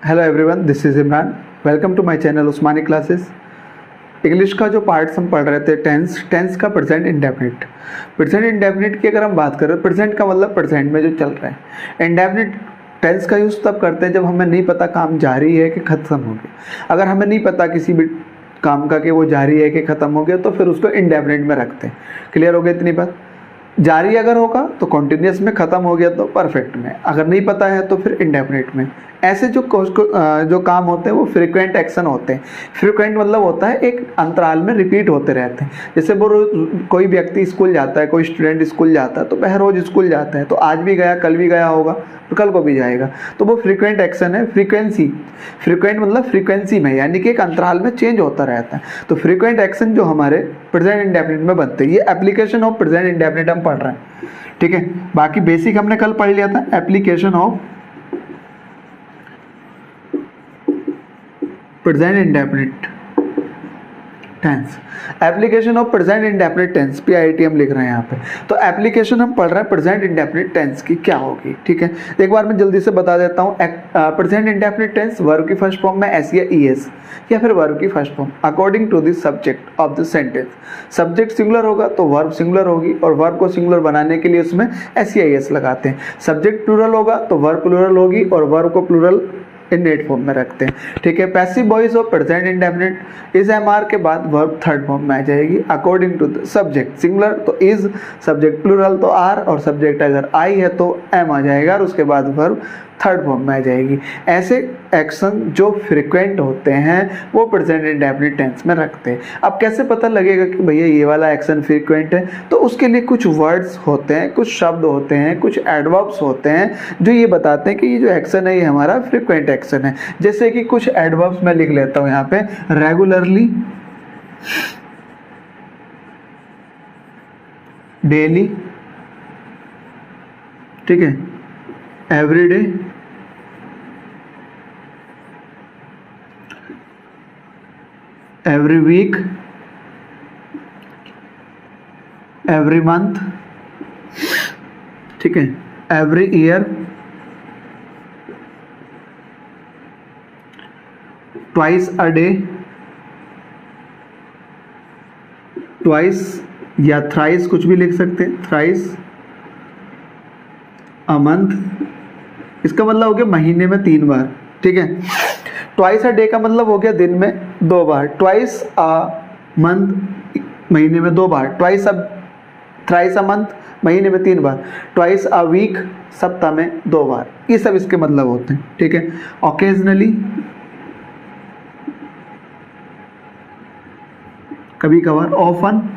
Hello everyone, this is Imran. Welcome to my channel Usmani classes. English का जो parts हम पढ़ रहे थे टेंस का प्रेजेंट इंडेफिनिट की अगर हम बात करें, प्रेजेंट का मतलब प्रेजेंट में जो चल रहा है। इंडेफिनिट टेंस का यूज़ तब करते हैं जब हमें नहीं पता काम जारी है कि ख़त्म हो गया। अगर हमें नहीं पता किसी भी काम का कि वो जारी है कि ख़त्म हो गया, तो फिर उसको इंडेफिनिट में रखते हैं। क्लियर हो गया इतनी बात? जारी अगर होगा तो कॉन्टिन्यूस में, ख़त्म हो गया तो परफेक्ट में, अगर नहीं पता है तो फिर इंडेफिनिट में। ऐसे जो काम होते हैं वो फ्रीक्वेंट एक्शन होते हैं। फ्रीक्वेंट मतलब होता है एक अंतराल में रिपीट होते रहते हैं। जैसे वो कोई व्यक्ति स्कूल जाता है, कोई स्टूडेंट स्कूल जाता है, तो वह रोज़ स्कूल जाता है, तो आज भी गया, कल भी गया होगा, तो कल को भी जाएगा, तो वो फ्रीक्वेंट एक्शन है। फ्रीक्वेंट मतलब फ्रीक्वेंसी में, यानी कि एक अंतराल में चेंज होता रहता है। तो फ्रीक्वेंट एक्शन जो हमारे प्रेजेंट इंडेफिनिट में बनते हैं, ये एप्लीकेशन ऑफ प्रेजेंट इंडेफिनिट हम पढ़ रहे हैं। ठीक है, बाकी बेसिक हमने कल पढ़ लिया था। Application of present indefinite tense, application of present indefinite tense, PIT हम लिख रहे हैं यहाँ पे। तो एप्लीकेशन हम पढ़ रहे हैं प्रेजेंट इंडेफिनिट टेंस की क्या होगी। ठीक है, एक बार मैं जल्दी से बता देता हूँ। प्रेजेंट इंडेफिनिट टेंस वर्ब की फर्स्ट फॉर्म में एस या ES, या फिर वर्ब की first form according to the subject of the sentence. Subject singular होगा तो वर्ब सिंगुलर होगी, और वर्ब को सिंगुलर बनाने के लिए उसमें S या ES लगाते हैं। सब्जेक्ट प्लूरल होगा तो वर्ब प्लूरल होगी, और वर्ब को प्लूरल इंडेट फॉर्म में रखते हैं। ठीक है, passive voice of present indefinite is MR के बाद वर्ब थर्ड फॉर्म में आ जाएगी according to the subject. Singular तो इज, सब्जेक्ट प्लूरल तो आर, और सब्जेक्ट अगर आई है तो M आ जाएगा, और उसके बाद वर्ब थर्ड फॉर्म में आ जाएगी। ऐसे एक्शन जो फ्रिक्वेंट होते हैं वो प्रेजेंट इंडेफिनिट टेंस में रखते हैं। अब कैसे पता लगेगा कि भैया ये वाला एक्शन फ्रिक्वेंट है? तो उसके लिए कुछ वर्ड्स होते हैं, कुछ शब्द होते हैं, कुछ एडवर्ब्स होते हैं जो ये बताते हैं कि ये जो एक्शन है ये हमारा फ्रिक्वेंट एक्शन है। जैसे कि कुछ एडवर्ब्स मैं लिख लेता हूँ यहाँ पे। रेगुलरली, डेली, ठीक है, everyday, every week, every month, ठीक है, every year, twice a day, twice या थ्राइस, कुछ भी लिख सकते हैं, थ्राइस अ मंथ, इसका मतलब हो गया महीने में 3 बार। ठीक है, ट्वाइस अ डे का मतलब हो गया दिन में 2 बार, ट्वाइस अ मंथ महीने में 2 बार, थ्राइस अ मंथ महीने में 3 बार, ट्वाइस अ वीक सप्ताह में 2 बार। ये सब इसके मतलब होते हैं। ठीक है, ओकेजनली, कभी कभार, often,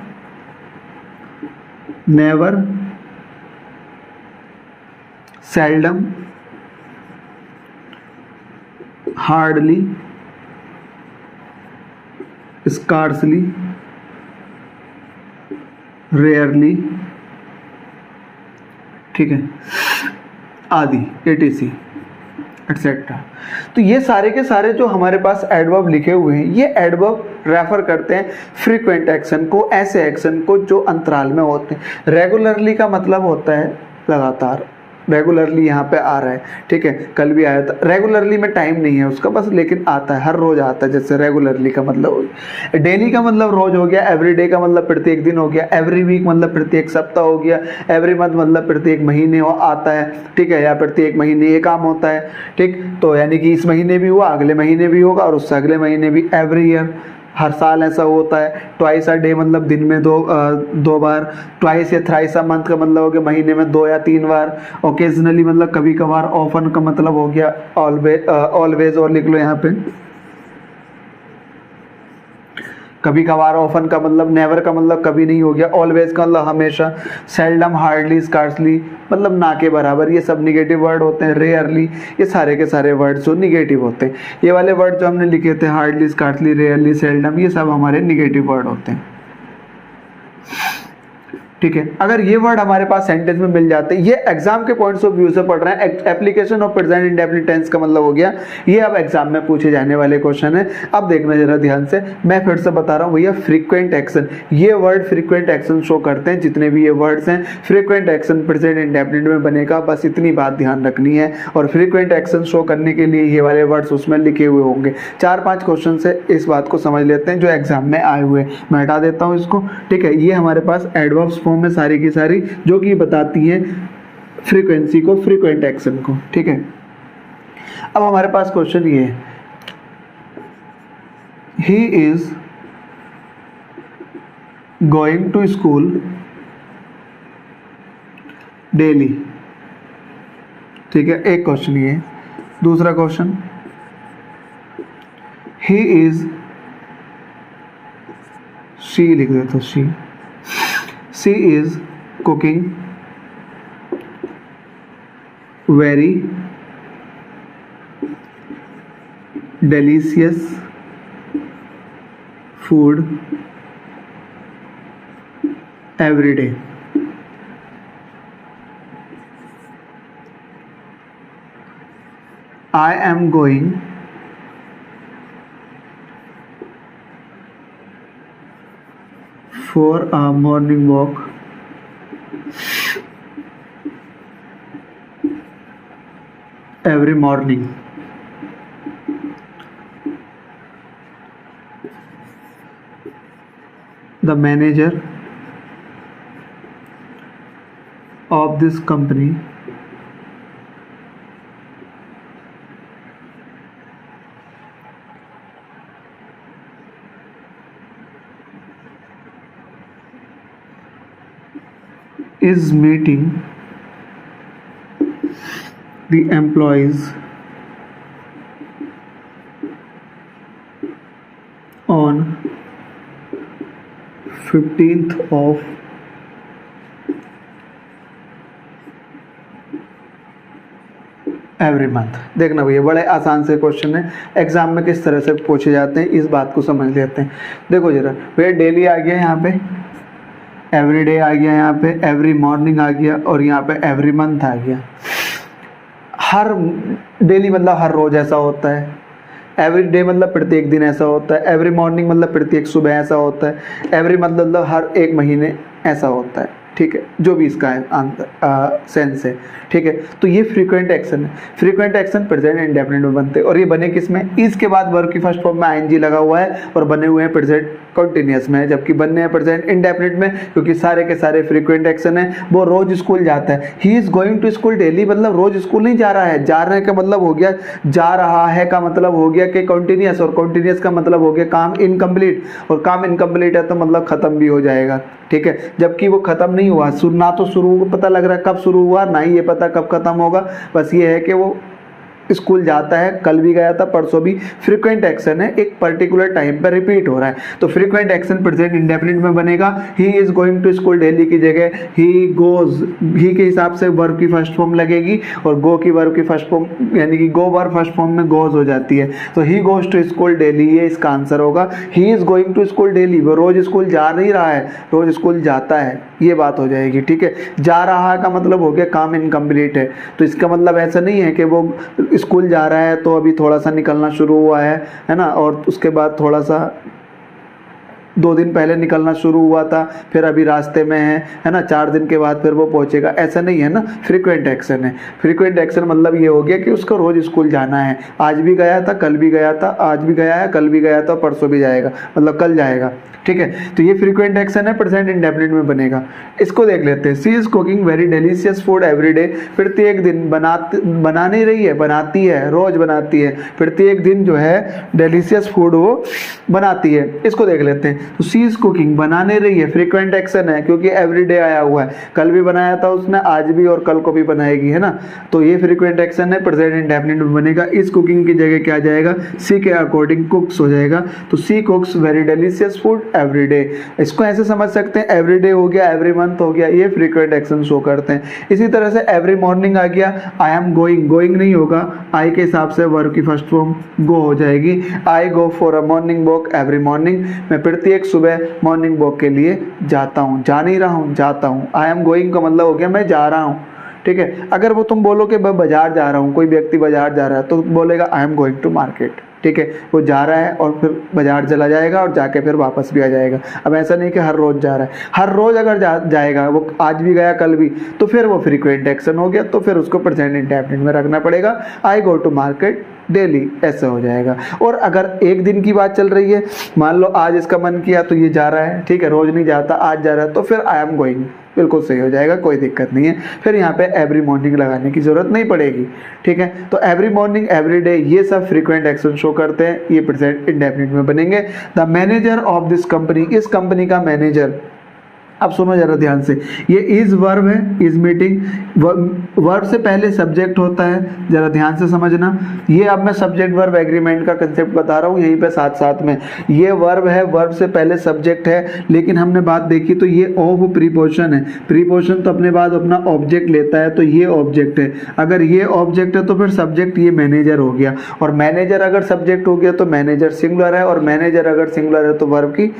never, seldom, hardly, scarcely, rarely, ठीक है, आदि, etc एटसेट्रा। तो ये सारे के सारे जो हमारे पास एडवर्ब लिखे हुए हैं, ये एडवर्ब रेफर करते हैं फ्रीक्वेंट एक्शन को, ऐसे एक्शन को जो अंतराल में होते हैं। रेगुलरली का मतलब होता है लगातार, रेगुलरली यहाँ पे आ रहा है। ठीक है, कल भी आया था। रेगुलरली में टाइम नहीं है उसका बस, लेकिन आता है, हर रोज आता है। जैसे रेगुलरली का मतलब, डेली का मतलब रोज हो गया, एवरी डे का मतलब प्रत्येक दिन हो गया, एवरी वीक मतलब प्रत्येक सप्ताह हो गया, एवरी मंथ मतलब प्रत्येक महीने आता है। ठीक है, या प्रत्येक महीने ये काम होता है। ठीक, तो यानी कि इस महीने भी हुआ, अगले महीने भी होगा, और उससे अगले महीने भी। एवरी ईयर, हर साल ऐसा होता है। ट्वाइस अ डे मतलब दिन में 2 बार। ट्वाइस या थ्राइस अ मंथ का मतलब हो गया महीने में 2 या 3 बार। ओकेजनली मतलब कभी कभार। ऑफन का मतलब हो गया ऑलवेज, और लिख लो यहाँ पे कभी कभार। ऑफन का मतलब नेवर का मतलब कभी नहीं हो गया। ऑलवेज का मतलब हमेशा। सेल्डम, हार्डली, स्कार्सली मतलब ना के बराबर। ये सब निगेटिव वर्ड होते हैं। रेयरली, ये सारे के सारे वर्ड जो निगेटिव होते हैं। ये वाले वर्ड जो हमने लिखे थे, हार्डली, स्कार्सली, रेयरली, सेल्डम, ये सब हमारे निगेटिव वर्ड होते हैं। ठीक है। अगर ये वर्ड हमारे पास सेंटेंस में मिल जाते हैं, ये एग्जाम के पॉइंट्स ऑफ व्यू से पढ़ रहे हैं, application of present indefinite tense का मतलब हो गया ये अब एग्जाम में पूछे जाने वाले क्वेश्चन है। अब देखना जरा ध्यान से, मैं फिर से बता रहा हूँ भैया, फ्रीक्वेंट एक्शन, ये वर्ड फ्रीक्वेंट एक्शन शो करते हैं, जितने भी ये वर्ड्स हैं फ्रीक्वेंट एक्शन प्रेजेंट इंडेफिनिट में बनेगा, बस इतनी बात ध्यान रखनी है। और फ्रीक्वेंट एक्शन शो करने के लिए ये वाले वर्ड्स उसमें लिखे हुए होंगे। 4-5 क्वेश्चन से इस बात को समझ लेते हैं जो एग्जाम में आए हुए। मैं हटा देता हूँ इसको, ठीक है। ये हमारे पास एडवर्ब्स फॉर्म में सारी की सारी जो कि बताती है फ्रीक्वेंसी को, फ्रीक्वेंट एक्शन को, ठीक है। अब हमारे पास क्वेश्चन ये है, he is going to school daily, ठीक है, एक क्वेश्चन ये। दूसरा क्वेश्चन, ही इज, शी लिख देता हूं, she is cooking very delicious food every day. I am going for a morning walk every morning. The manager of this company is meeting the employees on 15th of every month. देखना भैया, बड़े आसान से question है, exam में किस तरह से पूछे जाते हैं इस बात को समझ लेते हैं। देखो जरा भैया, डेली आ गया यहाँ पे, एवरी डे आ गया यहाँ पे, एवरी मॉर्निंग आ गया, और यहाँ पे एवरी मंथ आ गया। हर डेली मतलब हर रोज ऐसा होता है, एवरी डे मतलब प्रत्येक दिन ऐसा होता है, एवरी मॉर्निंग मतलब प्रत्येक सुबह ऐसा होता है, एवरी मंथ मतलब हर एक महीने ऐसा होता है, ठीक है, जो भी इसका सेंस है, ठीक है। तो ये फ्रीक्वेंट एक्शन है, फ्रीक्वेंट एक्शन प्रेजेंट इंडेफिनिट में बनते हैं, और ये बने किस में, इस के बाद वर्ब की फर्स्ट फॉर्म में आईएनजी लगा हुआ है, और बने हुए हैं प्रेजेंट कंटिन्यूअस में, जबकि बनने हैं प्रेजेंट इंडेफिनिट में, क्योंकि सारे के सारे फ्रीक्वेंट एक्शन है। वो रोज स्कूल जाता है, he is going to school daily मतलब रोज स्कूल नहीं जा रहा है, जा रहे का मतलब हो गया, जा रहा है का मतलब हो गया कि कंटिन्यूअस, और कंटिन्यूअस का मतलब हो गया काम इनकम्प्लीट, और काम इनकम्प्लीट है तो मतलब खत्म भी हो जाएगा, ठीक है। जबकि वो खत्म नहीं हुआ, ना तो शुरू पता लग रहा है कब शुरू हुआ, ना ही ये पता कब खत्म होगा, बस ये है कि वो स्कूल जाता है, कल भी गया था, परसों भी। फ्रीक्वेंट एक्शन है, एक पर्टिकुलर टाइम पर रिपीट हो रहा है, तो फ्रीक्वेंट एक्शन प्रेजेंट इंडेफिनिट में बनेगा। He is going to school daily की जगह ही गोज, ही के हिसाब से वर्ब की फर्स्ट फॉर्म लगेगी, और गो की वर्ब की फर्स्ट फॉर्म यानी कि गो वर्ब फर्स्ट फॉर्म में गोज हो जाती है, तो he goes to school daily, ये इसका आंसर होगा। He is going to school daily, वो रोज स्कूल जा नहीं रहा है, रोज स्कूल जाता है, ये बात हो जाएगी, ठीक है। जा रहा है का मतलब हो गया काम इनकम्प्लीट है, तो इसका मतलब ऐसा नहीं है कि वो स्कूल जा रहा है तो अभी थोड़ा सा निकलना शुरू हुआ है ना, और उसके बाद थोड़ा सा 2 दिन पहले निकलना शुरू हुआ था, फिर अभी रास्ते में है ना, 4 दिन के बाद फिर वो पहुंचेगा, ऐसा नहीं है ना। फ्रीक्वेंट एक्शन है, फ्रीक्वेंट एक्शन मतलब ये हो गया कि उसको रोज स्कूल जाना है, आज भी गया था, कल भी गया था, आज भी गया है, कल भी गया था, परसों भी जाएगा, मतलब कल जाएगा, ठीक है। तो ये फ्रीक्वेंट एक्शन है, प्रेजेंट इंडेफिनिट में बनेगा। इसको देख लेते हैं, she is cooking very delicious food every day, प्रत्येक दिन बना नहीं रही है, बनाती है, रोज बनाती है, प्रत्येक दिन जो है डिलीशियस फूड वो बनाती है। इसको देख लेते हैं, तो सी इज कुकिंग बनाने रही है, फ्रीक्वेंट एक्शन है क्योंकि एवरी डे आया हुआ है, कल भी बनाया था उसने, आज भी और कल को भी बनाएगी, है ना, तो ये फ्रीक्वेंट एक्शन है, प्रेजेंट इंडेफिनिट में बनेगा। इस कुकिंग की जगह क्या जाएगा, सी के अकॉर्डिंग कुक्स हो जाएगा, तो she cooks very delicious food every day. इसको ऐसे समझ सकते हैं, एवरी डे हो गया, एवरी मंथ हो गया, ये फ्रीक्वेंट एक्शन शो करते हैं। इसी तरह से एवरी मॉर्निंग आ गया, आई एम गोइंग, गोइंग नहीं होगा, आई के हिसाब से वर्ब की फर्स्ट फॉर्म गो हो जाएगी, I go for a morning walk every morning, मैं प्रत्येक प्रत्येक सुबह मॉर्निंग वॉक के लिए जाता हूँ, जा नहीं रहा हूँ, जाता हूँ। आई एम गोइंग का मतलब हो गया मैं जा रहा हूँ, ठीक है। अगर वो तुम बोलो कि मैं बाजार जा रहा हूँ, कोई व्यक्ति बाजार जा रहा है तो बोलेगा I am going to market, ठीक है। वो जा रहा है और फिर बाजार चला जाएगा और जाके फिर वापस भी आ जाएगा। अब ऐसा नहीं कि हर रोज़ जा रहा है, हर रोज़ अगर जाएगा, वो आज भी गया कल भी, तो फिर वो फ्रीक्वेंट एक्शन हो गया, तो फिर उसको प्रेजेंट इंडेफिनिट में रखना पड़ेगा। आई गो टू मार्केट डेली, ऐसा हो जाएगा। और अगर एक दिन की बात चल रही है, मान लो आज इसका मन किया तो ये जा रहा है, ठीक है, रोज़ नहीं जाता, आज जा रहा है, तो फिर आई एम गोइंग बिल्कुल सही हो जाएगा, कोई दिक्कत नहीं है। फिर यहाँ पे एवरी मॉर्निंग लगाने की जरूरत नहीं पड़ेगी, ठीक है। तो एवरी मॉर्निंग, एवरी डे, ये सब फ्रीक्वेंट एक्शन शो करते हैं, ये प्रेजेंट इंडेफिनिट में बनेंगे। The manager of this company, इस कंपनी का मैनेजर। अब सुनो जरा ध्यान से, ये इज वर्ब है, इज मीटिंग, वर्ब से पहले सब्जेक्ट होता है, जरा ध्यान से समझना। ये अब मैं सब्जेक्ट वर्ब एग्रीमेंट का कंसेप्ट बता रहा हूँ यहीं पे साथ साथ में। ये वर्ब है, वर्ब से पहले सब्जेक्ट है, लेकिन हमने बात देखी तो ये ऑफ प्रीपोजिशन है। प्रीपोजिशन तो अपने बाद अपना ऑब्जेक्ट लेता है, तो ये ऑब्जेक्ट है। अगर ये ऑब्जेक्ट है तो फिर सब्जेक्ट ये मैनेजर हो गया, और मैनेजर अगर सब्जेक्ट हो गया तो मैनेजर सिंगुलर है, और मैनेजर अगर सिंगुलर है तो वर्ब की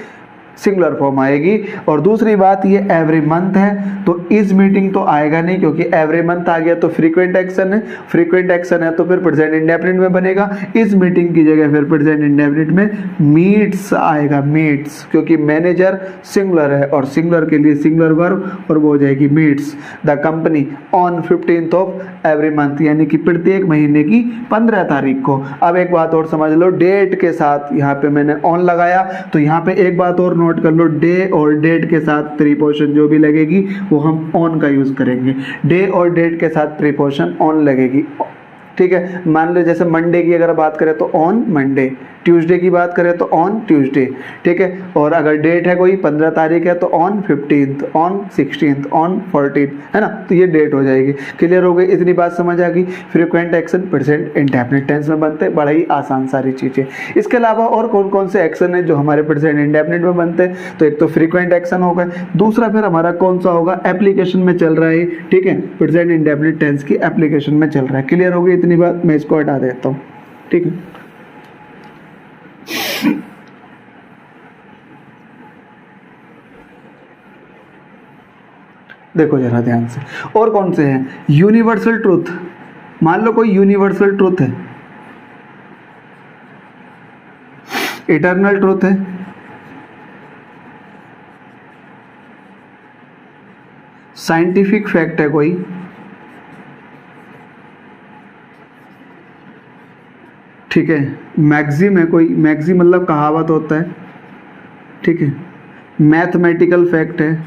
सिंगुलर फॉर्म आएगी। और दूसरी बात, ये एवरी मंथ है तो इज मीटिंग तो आएगा नहीं, क्योंकि एवरी मंथ आ गया तो फ्रीक्वेंट एक्शन है, फ्रीक्वेंट एक्शन है तो फिर प्रेजेंट इंडेफिनिट में बनेगा। इज मीटिंग की जगह फिर प्रेजेंट इंडेफिनिट में मीट्स आएगा, मीट्स, क्योंकि मैनेजर सिंगुलर है और सिंगुलर के लिए सिंगुलर वर्ब, और वो हो जाएगी meets the company on 15th of every month, यानी कि प्रत्येक महीने की 15 तारीख को। अब एक बात और समझ लो, डेट के साथ यहाँ पे मैंने ऑन लगाया, तो यहाँ पे एक बात और नोट कर लो, डे और डेट के साथ प्रीपोजिशन जो भी लगेगी वो हम ऑन का यूज करेंगे। डे और डेट के साथ प्रीपोजिशन ऑन लगेगी, ठीक है। मान लो जैसे मंडे की अगर बात करें तो ऑन मंडे, ट्यूसडे की बात करें तो ऑन ट्यूसडे, ठीक है। और अगर डेट है कोई 15 तारीख है तो on 15th, on 16th, on 14th, है ना, तो ये डेट हो जाएगी। क्लियर हो गई, इतनी बात समझ आ गई। Frequent action present indefinite tense में बनते हैं, बड़ा ही आसान सारी चीज़ें। इसके अलावा और कौन कौन से एक्शन है जो हमारे प्रेजेंट इंडेफिनिट में बनते हैं? तो एक तो फ्रीक्वेंट एक्शन होगा, दूसरा फिर हमारा कौन सा होगा, एप्लीकेशन में चल रहा है, ठीक है, प्रेजेंट इंडेफिनिट टेंस की एप्लीकेशन में चल रहा है। क्लियर हो गई इतनी बात, मैं इसको हटा देता हूँ, ठीक है। देखो जरा ध्यान से, और कौन से हैं? यूनिवर्सल ट्रूथ, मान लो कोई यूनिवर्सल ट्रूथ है, इटर्नल ट्रूथ है, साइंटिफिक फैक्ट है कोई, ठीक है, मैक्सिम है कोई, मैक्सिम मतलब कहावत होता है, ठीक है, मैथमेटिकल फैक्ट है,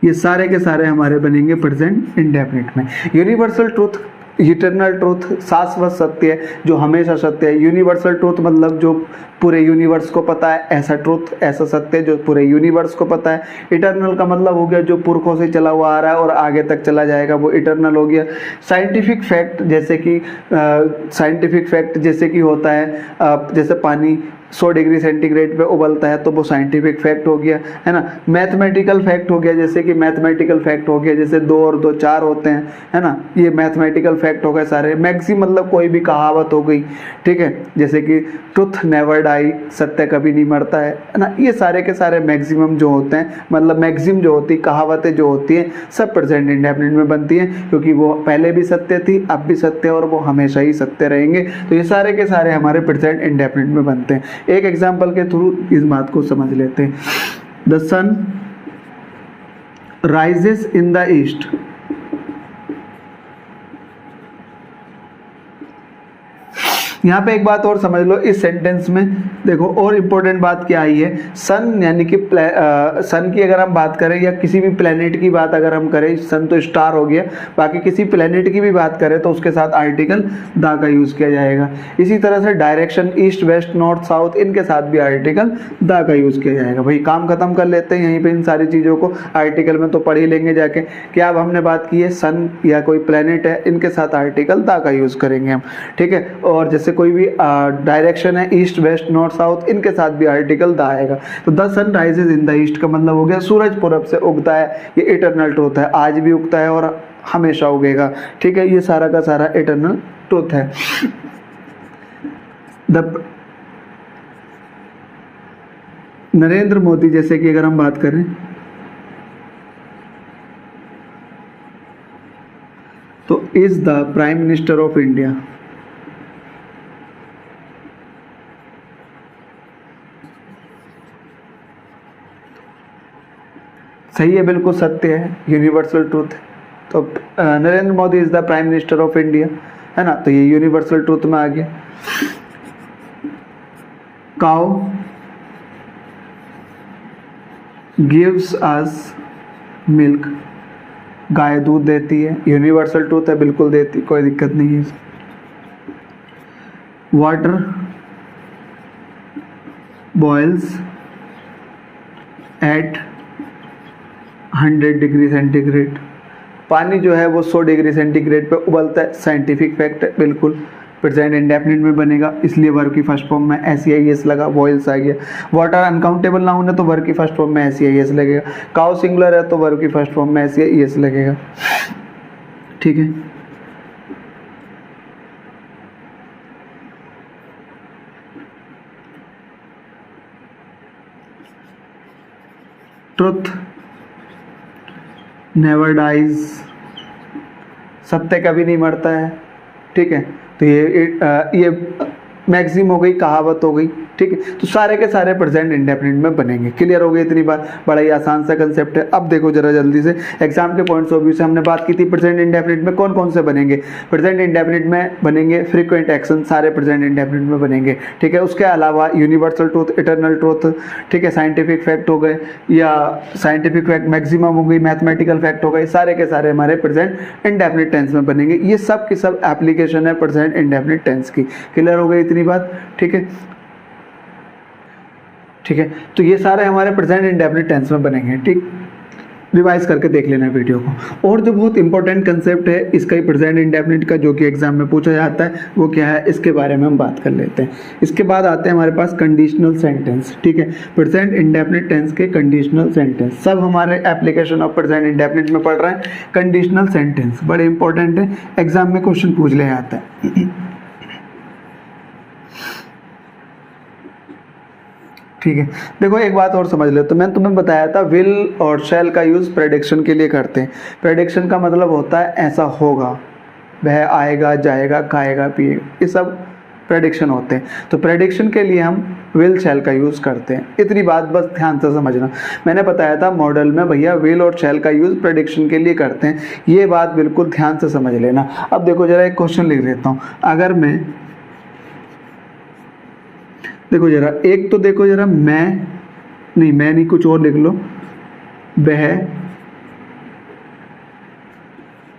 ये सारे के सारे हमारे बनेंगे प्रेजेंट इंडेफिनिट में। यूनिवर्सल ट्रूथ, इटर्नल ट्रूथ, शाश्वत सत्य जो हमेशा सत्य है। यूनिवर्सल ट्रूथ मतलब जो पूरे यूनिवर्स को पता है, ऐसा ट्रूथ, ऐसा सत्य जो पूरे यूनिवर्स को पता है। इटर्नल का मतलब हो गया जो पुरखों से चला हुआ आ रहा है और आगे तक चला जाएगा, वो इटर्नल हो गया। साइंटिफिक फैक्ट जैसे कि साइंटिफिक फैक्ट जैसे कि होता है जैसे पानी 100 डिग्री सेंटीग्रेड पे उबलता है तो वो साइंटिफिक फैक्ट हो गया, है ना। मैथमेटिकल फैक्ट हो गया, जैसे कि मैथमेटिकल फैक्ट हो गया जैसे 2 और 2 4 होते हैं, है ना, ये मैथमेटिकल फैक्ट हो गए सारे। मैक्सिम मतलब कोई भी कहावत हो गई, ठीक है, जैसे कि ट्रुथ नेवर डाई, सत्य कभी नहीं मरता है ना। ये सारे के सारे मैक्सिमम जो होते हैं, मतलब मैक्सिम जो होती कहावतें जो होती हैं, सब प्रेजेंट इंडेफिनिट में बनती हैं, क्योंकि वो पहले भी सत्य थी, अब भी सत्य और वो हमेशा ही सत्य रहेंगे। तो ये सारे के सारे हमारे प्रेजेंट इंडेफिनिट में बनते हैं। एक एग्जाम्पल के थ्रू इस बात को समझ लेते हैं। The sun rises in the east, यहाँ पे एक बात और समझ लो इस सेंटेंस में, देखो और इम्पोर्टेंट बात क्या आई है, सन यानी कि सन की अगर हम बात करें या किसी भी प्लेनेट की बात अगर हम करें, सन तो स्टार हो गया, बाकी किसी प्लेनेट की भी बात करें तो उसके साथ आर्टिकल द का यूज किया जाएगा। इसी तरह से direction east west north south, इनके साथ भी आर्टिकल द का यूज किया जाएगा। भाई काम खत्म कर लेते हैं यहीं पे, इन सारी चीज़ों को आर्टिकल में तो पढ़ ही लेंगे जाके। क्या अब हमने बात की है सन या कोई प्लेनेट है, इनके साथ आर्टिकल द का यूज करेंगे हम, ठीक है। और जैसे कोई भी डायरेक्शन है ईस्ट वेस्ट नॉर्थ साउथ, इनके साथ भी आर्टिकल द आएगा। तो the sun rises in the east का मतलब हो गया सूरज पूरब से उगता है, ये इटरनल ट्रूथ है, आज भी उगता है और हमेशा उगेगा, ठीक है। ये सारा का सारा इटरनल ट्रूथ है। द नरेंद्र मोदी, जैसे कि अगर हम बात करें तो is the prime minister of India. सही है, बिल्कुल सत्य है, यूनिवर्सल ट्रूथ है। तो Narendra Modi is the prime minister of India, है ना, तो ये यूनिवर्सल ट्रूथ में आ गया। काउ गिव्स अस मिल्क, गाय दूध देती है, यूनिवर्सल ट्रूथ है, बिल्कुल देती, कोई दिक्कत नहीं है। Water boils at 100 degree centigrade, पानी जो है वो 100 डिग्री सेंटीग्रेड पे उबलता है, साइंटिफिक फैक्ट है, बिल्कुल प्रेजेंट इंडेफिनिट में बनेगा, इसलिए वर्ब की फर्स्ट फॉर्म में SEIS लगा, बॉइल्स आ गया। वाटर अनकाउंटेबल नाउन है तो वर्ब की फर्स्ट फॉर्म में SEIS लगेगा। काउ सिंगुलर है तो वर्ब की फर्स्ट फॉर्म में SEIS लगेगा। ठीक है, ट्रुथ नेवर डाइज, सत्य कभी नहीं मरता है। ठीक है, तो ये मैक्सिम हो गई, कहावत हो गई। ठीक है, तो सारे के सारे प्रेजेंट इंडेफिनिट में बनेंगे। क्लियर हो गई इतनी बात, बड़ा ही आसान सा कंसेप्ट है। अब देखो जरा जल्दी से एग्जाम के पॉइंट्स ऑफ व्यू से हमने बात की थी प्रेजेंट इंडेफिनिट में कौन कौन से बनेंगे। प्रेजेंट इंडेफिनिट में बनेंगे फ्रीक्वेंट एक्शन, सारे प्रेजेंट इंडेफिनिट में बनेंगे। ठीक है, उसके अलावा यूनिवर्सल ट्रूथ, इटरनल ट्रूथ, ठीक है, साइंटिफिक फैक्ट हो गए या साइंटिफिक फैक्ट मैक्सिमम हो गई, मैथमेटिकल फैक्ट हो गए, सारे के सारे हमारे प्रेजेंट इंडेफिनिट टेंस में बनेंगे। ये सब की सब एप्लीकेशन है प्रेजेंट इंडेफिनिट टेंस की। क्लियर हो गई इतनी बात। ठीक है, ठीक है, तो ये सारे हमारे प्रेजेंट इंडेफिनिट टेंस में बनेंगे। ठीक, रिवाइज करके देख लेना वीडियो को। और जो बहुत इंपॉर्टेंट कंसेप्ट है इसका ही प्रेजेंट इंडेफिनिट का, जो कि एग्जाम में पूछा जाता है, वो क्या है, इसके बारे में हम बात कर लेते हैं। इसके बाद आते हैं हमारे पास कंडीशनल सेंटेंस। ठीक है, प्रेजेंट इंडेफिनिट टेंस के कंडीशनल सेंटेंस सब हमारे एप्लीकेशन ऑफ प्रेजेंट इंडेफिनिट में पढ़ रहे हैं। कंडीशनल सेंटेंस बड़े इंपॉर्टेंट है, एग्जाम में क्वेश्चन पूछ ले जाता है। ठीक है, देखो एक बात और समझ लो, तो मैंने तुम्हें बताया था विल और शैल का यूज़ प्रेडिक्शन के लिए करते हैं। प्रेडिक्शन का मतलब होता है ऐसा होगा, वह आएगा, जाएगा, खाएगा, पिएगा, ये सब प्रेडिक्शन होते हैं। तो प्रेडिक्शन के लिए हम विल शैल का यूज़ करते हैं। इतनी बात बस ध्यान से समझना। मैंने बताया था मॉडल में भैया विल और शैल का यूज़ प्रेडिक्शन के लिए करते हैं, ये बात बिल्कुल ध्यान से समझ लेना। अब देखो जरा एक क्वेश्चन लिख देता हूँ। अगर मैं, देखो जरा एक तो देखो जरा, मैं नहीं कुछ और लिख लो, वह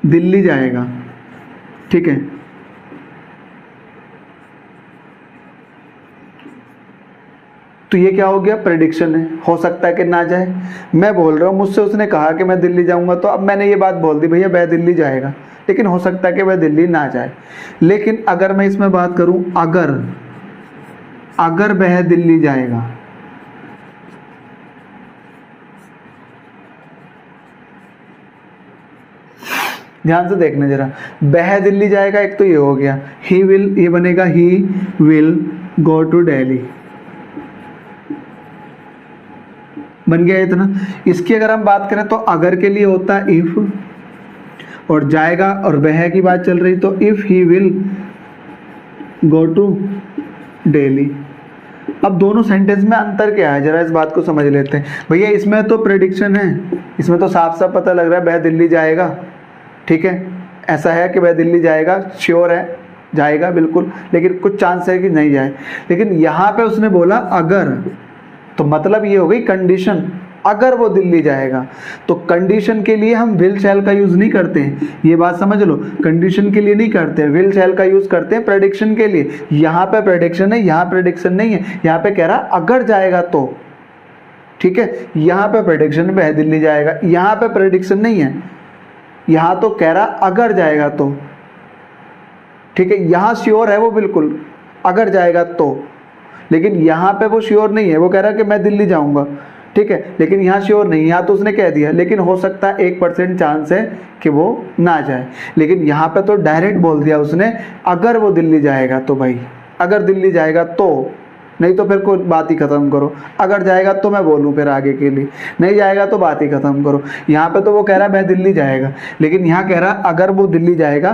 दिल्ली जाएगा। ठीक है, तो ये क्या हो गया, प्रेडिक्शन है, हो सकता है कि ना जाए। मैं बोल रहा हूँ, मुझसे उसने कहा कि मैं दिल्ली जाऊंगा, तो अब मैंने ये बात बोल दी भैया वह दिल्ली जाएगा, लेकिन हो सकता है कि वह दिल्ली ना जाए। लेकिन अगर मैं इसमें बात करूं, अगर वह दिल्ली जाएगा, ध्यान से देखना जरा, वह दिल्ली जाएगा, एक तो ये हो गया, ही विल, ये बनेगा he will go to Delhi, बन गया इतना। इसकी अगर हम बात करें तो अगर के लिए होता है इफ, और जाएगा और वह की बात चल रही, तो if he will go to Delhi. अब दोनों सेंटेंस में अंतर क्या है, जरा इस बात को समझ लेते हैं। भैया इसमें तो प्रेडिक्शन है, इसमें तो साफ साफ पता लग रहा है वह दिल्ली जाएगा। ठीक है, ऐसा है कि वह दिल्ली जाएगा, श्योर है जाएगा बिल्कुल, लेकिन कुछ चांस है कि नहीं जाए। लेकिन यहाँ पे उसने बोला अगर, तो मतलब ये हो गई कंडीशन, अगर वो दिल्ली जाएगा। तो कंडीशन के लिए हम विल शैल का यूज नहीं करते हैं, ये बात समझ लो। कंडीशन के लिए नहीं करते हैं, विल शैल का यूज करते हैं प्रेडिक्शन के लिए। यहाँ पे प्रेडिक्शन है, यहाँ प्रेडिक्शन नहीं है। यहाँ पे कह रहा अगर जाएगा तो, ठीक है, यहाँ पे प्रेडिक्शन है वह दिल्ली जाएगा, यहाँ पे प्रेडिक्शन नहीं है, यहाँ तो कह रहा अगर जाएगा तो। ठीक है, यहाँ श्योर है वो बिल्कुल अगर जाएगा तो, लेकिन यहाँ पे वो श्योर नहीं है, वो कह रहा है कि मैं दिल्ली जाऊंगा। ठीक है, लेकिन यहाँ श्योर नहीं, यहाँ तो उसने कह दिया, लेकिन हो सकता है 1% चांस है कि वो ना जाए। लेकिन यहाँ पे तो डायरेक्ट बोल दिया उसने अगर वो दिल्ली जाएगा तो। भाई अगर दिल्ली जाएगा तो, नहीं तो फिर कोई बात ही खत्म करो। अगर जाएगा तो मैं बोलूँ फिर आगे के लिए, नहीं जाएगा तो बात ही खत्म करो। यहाँ पे तो वो कह रहा है मैं दिल्ली जाएगा, लेकिन यहाँ कह रहा अगर वो दिल्ली जाएगा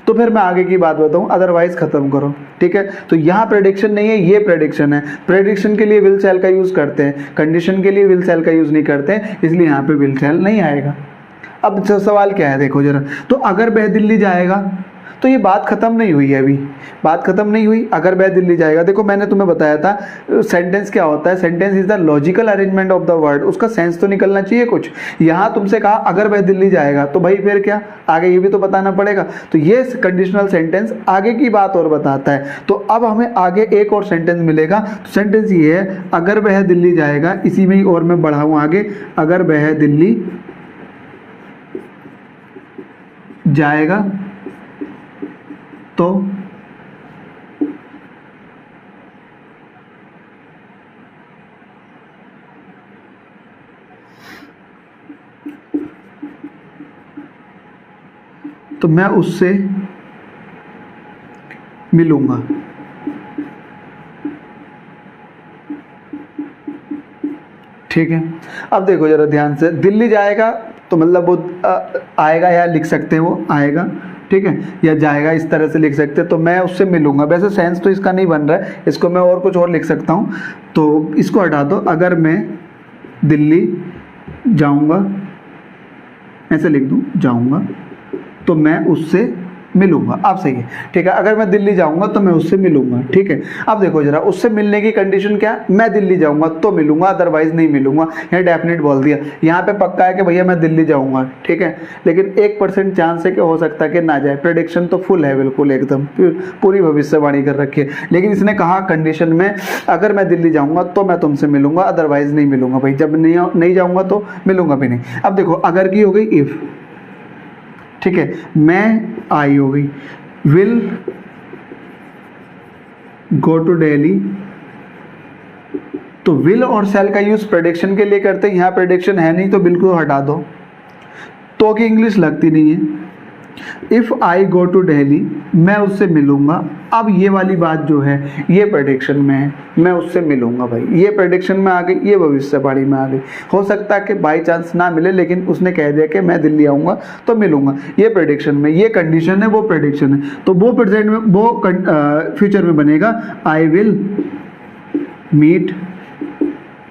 तो फिर मैं आगे की बात बताऊँ, अदरवाइज खत्म करो। ठीक है, तो यहाँ प्रेडिक्शन नहीं है, ये प्रेडिक्शन है। प्रेडिक्शन के लिए विल शैल का यूज करते हैं, कंडीशन के लिए विल शैल का यूज नहीं करते हैं, इसलिए यहाँ पे विल शैल नहीं आएगा। अब सवाल क्या है देखो जरा, तो अगर वह दिल्ली जाएगा तो ये बात खत्म नहीं हुई है, अभी बात खत्म नहीं हुई। अगर वह दिल्ली जाएगा, देखो मैंने तुम्हें बताया था सेंटेंस क्या होता है, sentence is the logical arrangement of the word, उसका सेंस तो निकलना चाहिए कुछ। यहाँ तुमसे कहा अगर वह दिल्ली जाएगा, तो भाई फिर क्या आगे ये भी तो बताना पड़ेगा। तो ये कंडीशनल सेंटेंस आगे की बात और बताता है। तो अब हमें आगे एक और सेंटेंस मिलेगा, तो सेंटेंस ये है अगर वह दिल्ली जाएगा, इसी में ही और मैं बढ़ाऊँ आगे, अगर वह दिल्ली जाएगा तो मैं उससे मिलूंगा। ठीक है, अब देखो जरा ध्यान से, दिल्ली जाएगा तो मतलब वो आएगा, या लिख सकते हैं वो आएगा, ठीक है, या जाएगा, इस तरह से लिख सकते हैं। तो मैं उससे मिलूंगा, वैसे सेंस तो इसका नहीं बन रहा है, इसको मैं और कुछ और लिख सकता हूँ, तो इसको हटा दो। अगर मैं दिल्ली जाऊंगा, ऐसे लिख दूँ जाऊंगा, तो मैं उससे मिलूंगा। अब सही है, ठीक है, अगर मैं दिल्ली जाऊंगा तो मैं उससे मिलूंगा। ठीक है, अब देखो जरा, उससे मिलने की कंडीशन क्या, मैं दिल्ली जाऊंगा तो मिलूंगा, अदरवाइज नहीं मिलूंगा। यहाँ डेफिनेट बोल दिया, यहाँ पे पक्का है कि भैया मैं दिल्ली जाऊंगा। ठीक है, लेकिन 1% चांस है कि हो सकता है कि ना जाए। प्रेडिक्शन तो फुल है, बिल्कुल एकदम पूरी भविष्यवाणी कर रखी है, लेकिन इसने कहा कंडीशन में अगर मैं दिल्ली जाऊंगा तो मैं तुमसे मिलूंगा, अदरवाइज नहीं मिलूंगा। भाई जब नहीं जाऊंगा तो मिलूंगा भी नहीं। अब देखो अगर की हो गई इफ, ठीक है, मैं आई हो गई, विल गो टू दिल्ली, तो विल और शैल का यूज प्रेडिक्शन के लिए करते हैं। यहां प्रेडिक्शन है नहीं तो बिल्कुल हटा दो, तो की इंग्लिश लगती नहीं है। If I go to Delhi, मैं उससे मिलूंगा। अब ये वाली बात जो है ये प्रेडिक्शन में है, मैं उससे मिलूंगा। भाई ये प्रेडिक्शन में आ गई, ये भविष्यवाणी में आ गई। हो सकता है कि बाई चांस ना मिले, लेकिन उसने कह दिया कि मैं दिल्ली आऊंगा तो मिलूंगा, ये प्रेडिक्शन में। ये कंडीशन है, वो प्रेडिक्शन है, तो वो प्रेजेंट में, वो फ्यूचर में बनेगा, आई विल मीट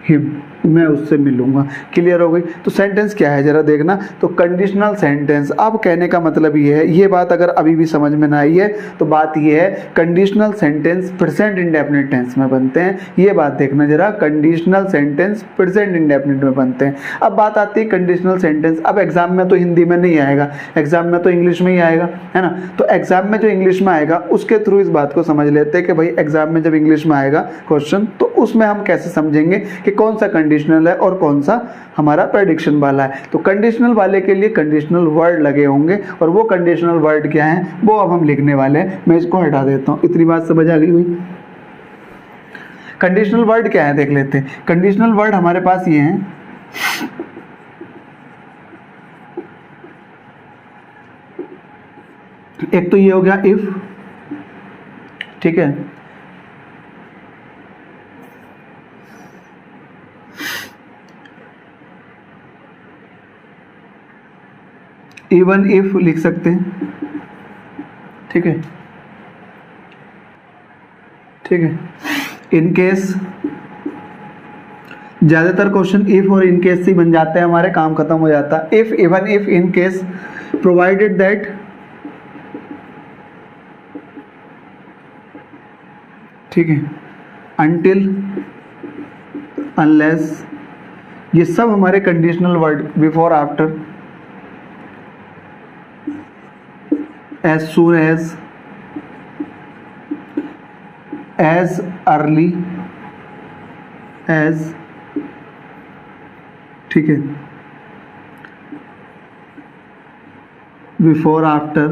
हिम, मैं उससे मिलूंगा। क्लियर हो गई। तो सेंटेंस क्या है जरा देखना, तो कंडीशनल सेंटेंस। अब कहने का मतलब ये है, ये बात अगर अभी भी समझ में ना आई है तो बात ये है, conditional sentence present indefinite tense में बनते हैं। ये बात देखना जरा, कंडीशनल सेंटेंस प्रेजेंट इंडेफिनिट में बनते हैं। अब बात आती है कंडीशनल सेंटेंस। अब एग्जाम में तो हिंदी में नहीं आएगा, एग्जाम में तो इंग्लिश में ही आएगा, है ना। तो एग्जाम में जो इंग्लिश में आएगा उसके थ्रू इस बात को समझ लेते हैं कि भाई एग्जाम में जब इंग्लिश में आएगा क्वेश्चन, तो उसमें हम कैसे समझेंगे कि कौन सा कंडीशनल है और कौन सा हमारा प्रेडिक्शन वाला है। तो कंडीशनल वाले के लिए कंडीशनल वर्ड लगे होंगे, और वो कंडीशनल वर्ड क्या है वो अब हम लिखने वाले हैं। मैं इसको हटा देता हूं, इतनी बात समझ आ गई हुई। कंडीशनल वर्ड क्या है देख लेते हैं। कंडीशनल वर्ड हमारे पास ये हैं, एक तो ये हो गया इफ, ठीक है, इवन इफ लिख सकते हैं, ठीक है, ठीक है। इन केस, ज्यादातर क्वेश्चन इफ और इन केस से बन जाते हैं, हमारे काम खत्म हो जाता है। If, even if, in case, provided that, ठीक है, अनटिल, अनलेस, ये सब हमारे conditional word. Before, after, as soon as early as, ठीक है, before, after,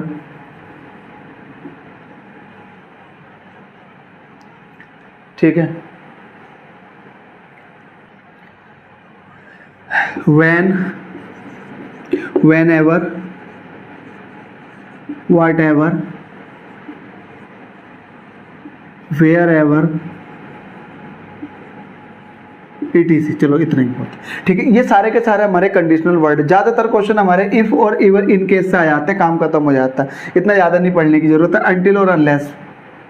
ठीक है, when, whenever, whatever, wherever ETC, चलो इतना ही बहुत, ठीक है। ये सारे के सारे हमारे कंडीशनल वर्ड, ज्यादातर क्वेश्चन हमारे इफ और इवन इन केस से आ जाते हैं, काम खत्म हो जाता है, इतना ज्यादा नहीं पढ़ने की जरूरत है। अनटिल और अनलेस,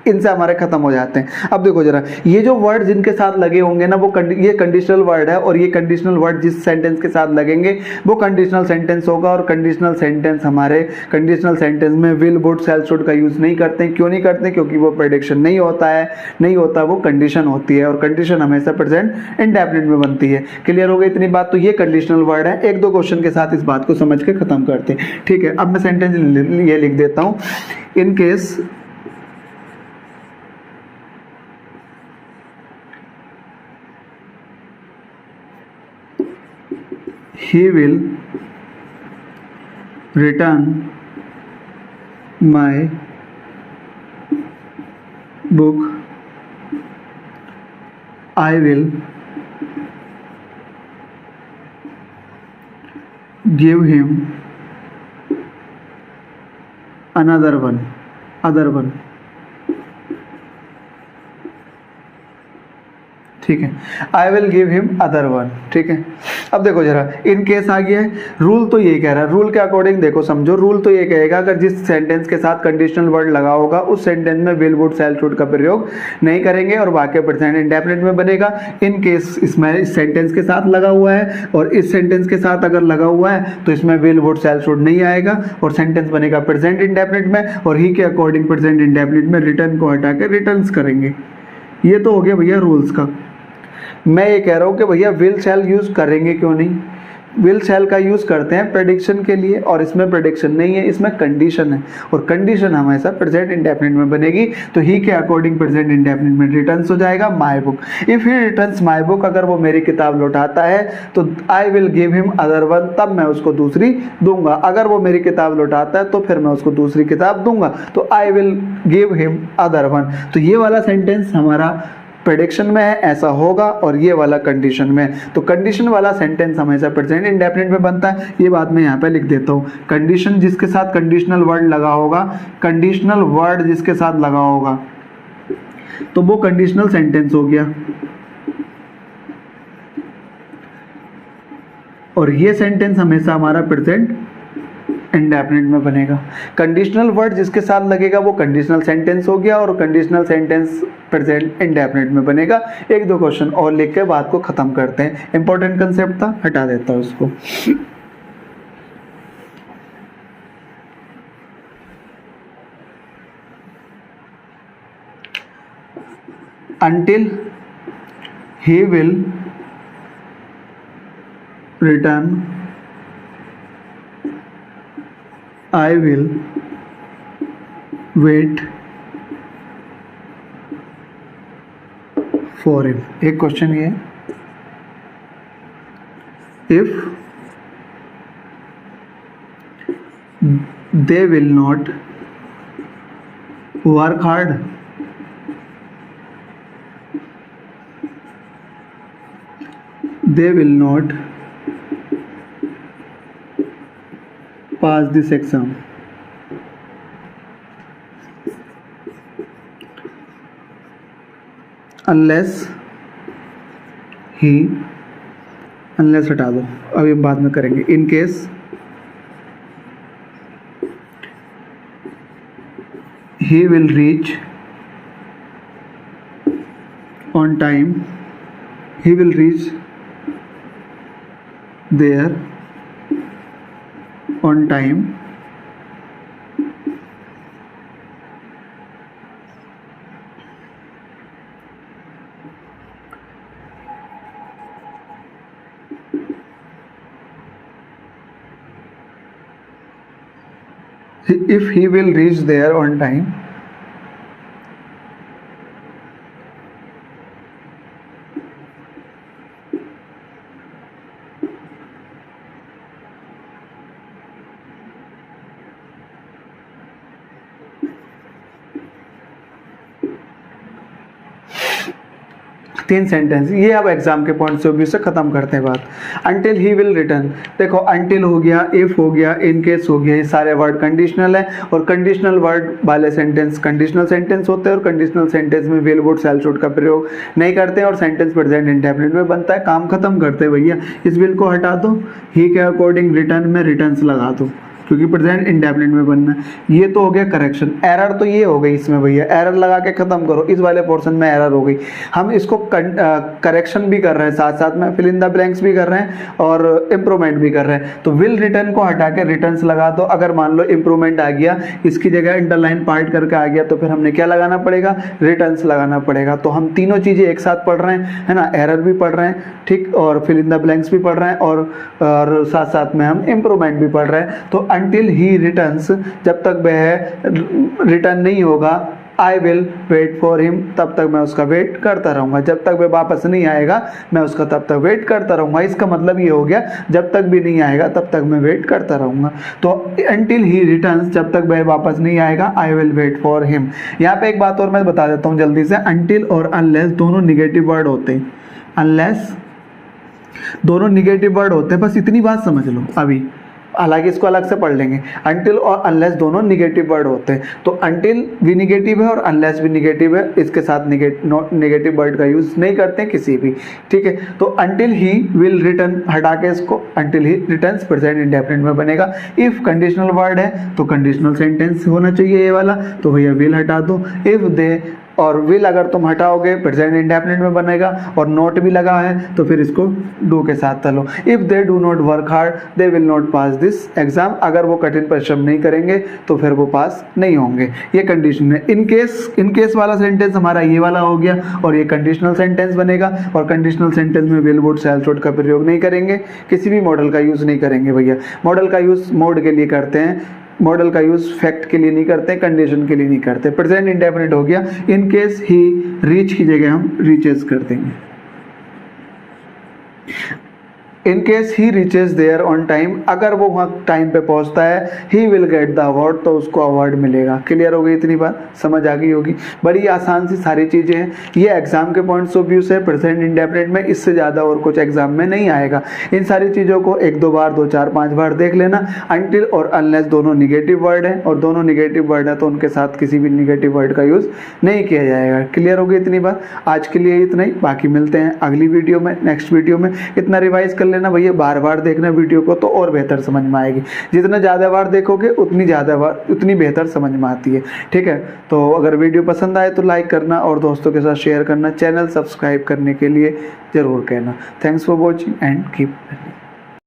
इनसे हमारे खत्म हो जाते हैं। अब देखो जरा, ये जो वर्ड जिनके साथ लगे होंगे ना, वो ये कंडीशनल वर्ड है, और ये कंडीशनल वर्ड जिस सेंटेंस के साथ लगेंगे वो कंडीशनल सेंटेंस होगा। और कंडीशनल सेंटेंस हमारे कंडीशनल सेंटेंस में विल, वुड, शैल, शुड का यूज नहीं करते हैं। क्यों नहीं करते? क्योंकि वो प्रेडिक्शन नहीं होता है, नहीं होता, वो कंडीशन होती है, और कंडीशन हमेशा प्रेजेंट इंडेफिनिट में बनती है। क्लियर हो गई इतनी बात? तो ये कंडीशनल वर्ड है। एक दो क्वेश्चन के साथ इस बात को समझ के खत्म करते हैं, ठीक है। अब मैं सेंटेंस ये लिख देता हूं, in case he will return my book, I will give him another one, other one, ठीक है। I will give him other one, ठीक है। अब देखो जरा, इन केस आ गया है। रूल तो ये कह रहा है, रूल के अकॉर्डिंग देखो समझो, रूल तो ये कहेगा अगर जिस सेंटेंस के साथ कंडीशनल वर्ड लगा होगा उस सेंटेंस में विल, वुड, शैल, शुड का प्रयोग नहीं करेंगे और वाक्य प्रेजेंट इंडेफिनिट में बनेगा। इन केस इसमें इस सेंटेंस के साथ लगा हुआ है, और इस सेंटेंस के साथ अगर लगा हुआ है तो इसमें विल, वुड, शैल, शुड नहीं आएगा, और सेंटेंस बनेगा प्रेजेंट इंडेफिनिट में, और ही के अकॉर्डिंग प्रेजेंट इंडेफिनिट में रिटर्न को हटा के रिटर्न्स करेंगे। ये तो हो गया भैया रूल्स का। मैं ये कह रहा हूँ कि भैया विल शैल यूज करेंगे क्यों नहीं? विल शैल का यूज करते हैं प्रेडिक्शन के लिए, और इसमें प्रेडिक्शन नहीं है, इसमें कंडीशन है, और कंडीशन हमेशा प्रेजेंट इंडेफिनिट में बनेगी। तो ही के अकॉर्डिंग प्रेजेंट इंडेफिनिट में रिटर्न्स हो जाएगा my book. If he returns my book, अगर वो मेरी किताब लौटाता है तो I will give him other one, तब मैं उसको दूसरी दूंगा। अगर वो मेरी किताब लौटाता है तो फिर मैं उसको दूसरी किताब दूंगा। तो I will give him other one. तो ये वाला सेंटेंस हमारा प्रेडिक्शन में है, ऐसा होगा, और ये वाला कंडीशन में। तो कंडीशन वाला सेंटेंस हमेशा प्रेजेंट इंडेफिनिट में बनता है। ये बात मैं यहाँ पे लिख देता हूँ। कंडीशन जिसके साथ कंडीशनल वर्ड लगा होगा, कंडीशनल वर्ड जिसके साथ लगा होगा तो वो कंडीशनल सेंटेंस हो गया, और ये सेंटेंस हमेशा हमारा प्रेजेंट इंडेफिनिट में बनेगा। कंडीशनल वर्ड जिसके साथ लगेगा वो कंडीशनल सेंटेंस हो गया, और कंडीशनल सेंटेंस प्रेजेंट इंडेफिनिट में बनेगा। एक दो क्वेश्चन और लिख के बात को खत्म करते हैं। इंपॉर्टेंट कंसेप्ट था, हटा देता हूं उसको। until he will return, I will wait for him। एक क्वेश्चन ये, if they will not work hard, they will not pass this exam, unless he, unless हटा दो, अभी हम बाद में करेंगे। In case he will reach on time, he will reach there on time, if he will reach there on time, तीन sentence ये अब एग्जाम के पॉइंट ऑफ व्यू से खत्म करते हैं बात। अंटिल ही विल रिटर्न, देखो अंटिल हो गया, इफ हो गया, इन केस हो गया, ये सारे वर्ड कंडीशनल है और कंडीशनल वर्ड वाले सेंटेंस कंडीशनल सेंटेंस होते हैं और कंडीशनल सेंटेंस में विल वुड शैल शुड का प्रयोग नहीं करते हैं और सेंटेंस प्रेजेंट इंडेफिनिट में बनता है। काम खत्म करते हैं भैया, इस विल को हटा दो, ही के अकॉर्डिंग रिटर्न में रिटर्न्स लगा दो क्योंकि प्रेजेंट इंडेफिनिट में बनना है। ये तो हो गया करेक्शन। एरर तो ये हो गई इसमें भैया, एरर लगा के खत्म करो, इस वाले पोर्शन में एरर हो गई। हम इसको करेक्शन भी कर रहे हैं, साथ साथ में फिल इन द ब्लैंक्स भी कर रहे हैं और इम्प्रूवमेंट भी कर रहे हैं। तो विल रिटर्न को हटा के रिटर्न्स लगा दो। अगर मान लो इम्प्रूवमेंट आ गया, इसकी जगह अंडरलाइन पार्ट करके आ गया, तो फिर हमने क्या लगाना पड़ेगा, रिटर्न्स लगाना पड़ेगा। तो हम तीनों चीज़ें एक साथ पढ़ रहे हैं, है ना, एरर भी पढ़ रहे हैं, ठीक, और फिल इन द ब्लैंक्स भी पढ़ रहे हैं और साथ साथ में हम इम्प्रूवमेंट भी पढ़ रहे हैं। तो अंटिल ही रिटर्न्स, जब तक वह रिटर्न नहीं होगा, I will wait for him, तब तक मैं उसका वेट करता रहूँगा। जब तक वह वापस नहीं आएगा मैं उसका तब तक वेट करता रहूँगा। इसका मतलब ये हो गया जब तक भी नहीं आएगा तब तक मैं वेट करता रहूँगा। तो अंटिल ही रिटर्न्स, जब तक वह वापस नहीं आएगा, I will wait for him. यहाँ पे एक बात और मैं बता देता हूँ जल्दी से, अंटिल और अनलेस दोनों निगेटिव वर्ड होते हैं। अनलेस दोनों निगेटिव वर्ड होते हैं, बस इतनी बात समझ लो अभी, हालांकि इसको अलग से पढ़ लेंगे। अंटिल और अनलेस दोनों निगेटिव वर्ड होते हैं। तो अंटिल भी निगेटिव है और अनलेस भी निगेटिव है, इसके साथ निगेटिव वर्ड का यूज नहीं करते हैं किसी भी, ठीक है। तो अंटिल ही विल रिटर्न हटा के इसको until he returns present indefinite में बनेगा। इफ कंडीशनल वर्ड है तो कंडीशनल सेंटेंस होना चाहिए ये वाला, तो भैया विल हटा दो। इफ दे और विल अगर तुम हटाओगे प्रेजेंट इंडेफिनिट में बनेगा और नॉट भी लगा है तो फिर इसको डू के साथ तलो। If they do not work hard they will not pass this exam, अगर वो कठिन परिश्रम नहीं करेंगे तो फिर वो पास नहीं होंगे, ये कंडीशन है। इन केस वाला सेंटेंस हमारा ये वाला हो गया और ये कंडीशनल सेंटेंस बनेगा और कंडीशनल सेंटेंस में विल वुड शैल शुड का प्रयोग नहीं करेंगे, किसी भी मॉडल का यूज नहीं करेंगे भैया। मॉडल का यूज मोड के लिए करते हैं, मॉडल का यूज फैक्ट के लिए नहीं करते, कंडीशन के लिए नहीं करते। प्रेजेंट इंडेफिनिट हो गया, इन केस ही रीच की जगह हम रीचेस कर देंगे। In case he reaches there on time, अगर वो वहाँ टाइम पे पहुँचता है, he will get the award, तो उसको अवार्ड मिलेगा। क्लियर हो गई, इतनी बात समझ आ गई होगी। बड़ी आसान सी सारी चीज़ें हैं, ये एग्जाम के पॉइंट्स ऑफ व्यू से प्रेजेंट इंडेफिनिट में इससे ज़्यादा और कुछ एग्जाम में नहीं आएगा। इन सारी चीज़ों को एक दो बार, दो चार पांच बार देख लेना। अंटिल और अनलेस दोनों निगेटिव वर्ड है और दोनों निगेटिव वर्ड है तो उनके साथ किसी भी निगेटिव वर्ड का यूज़ नहीं किया जाएगा। क्लियर हो गई इतनी बात। आज के लिए इतना ही, बाकी मिलते हैं अगली वीडियो में, नेक्स्ट वीडियो में। इतना रिवाइज कर लेना भैया, बार बार देखना वीडियो को तो और बेहतर समझ में आएगी। जितना ज़्यादा बार देखोगे उतनी बेहतर समझ में आती है, ठीक है। तो अगर वीडियो पसंद आए तो लाइक करना और दोस्तों के साथ शेयर करना, चैनल सब्सक्राइब करने के लिए ज़रूर कहना। Thanks for watching and keep learning.